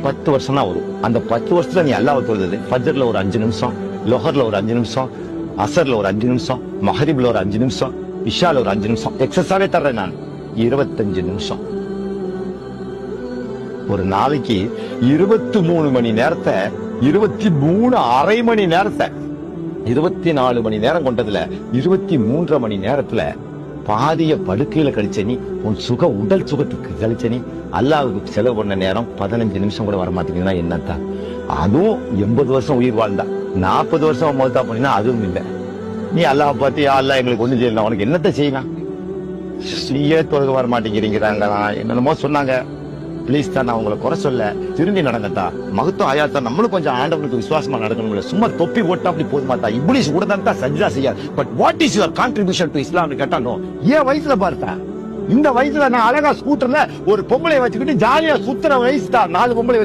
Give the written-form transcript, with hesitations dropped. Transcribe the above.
10 வருஷம் தான் வரும். அந்த 10 வருஷத்துல நீ அல்லாஹ்வை தொழுது ஃபஜ்ர்ல ஒரு 5 நிமிஷம், லொஹர்ல ஒரு 5 நிமிஷம், அசர்ல ஒரு 5 நிமிஷம், மஹரிப்ல ஒரு 5 நிமிஷம், இஷால ஒரு 5 நிமிஷம், எக்ஸஸாவே தர்றேன் நான். 25 நிமிஷம். ஒரு நாளைக்கு 23 மணி நேரத்தை 23 அரை மணி நேரத்தை 24 மணி நேரம் கொண்டதுல 23 மணி நேரத்துல பாதிய படுக்கையில கழிச்ச நீ உன் உடல் சுகத்துக்கு கழிச்ச நீ அல்லாஹ்வுக்கு செலவு பண்ண நேரம் 15 நிமிஷம் கூட வர மாட்டேங்குதுன்னா என்னத்தான்? அதுவும் 80 வருஷம் உயிர் வாழ்ந்தா, 40 வருஷம் மௌத்தா பண்ணினா அதுவும் இல்லை. நீ அல்லாஹ் பார்த்து அல்லாஹ் எங்களுக்கு ஒண்ணு செய்யலாம், உனக்கு என்னத்தை செய்யலாம்? நீயே தொழுக வர மாட்டேங்கிறீங்கிறாங்க, என்னென்னமோ சொன்னாங்க. பிளீஸ் தான், நான் உங்களை குறை சொல்ல, திரும்பி நடங்கத்தா. மகத்துவம் ஆயாத்தா, நம்மளும் கொஞ்சம் ஆண்டவனுக்கு விசுவாசமா நடக்கணும்ல. சும்மா தொப்பி போட்டா அப்படி போதுமாத்தா? இப்ளீஸ் கூட தான் சஜ்ஜா செய்யாது. But what is your contribution to இஸ்லாம் கேட்டா நோ. ஏன் வயசுல பார்த்தா, இந்த வயசுல நான் அழகா ஸ்கூட்டர்ல ஒரு பொம்பளை வச்சுக்கிட்டு ஜாலியா சுத்துற வயசு தான். 4 பொம்பளை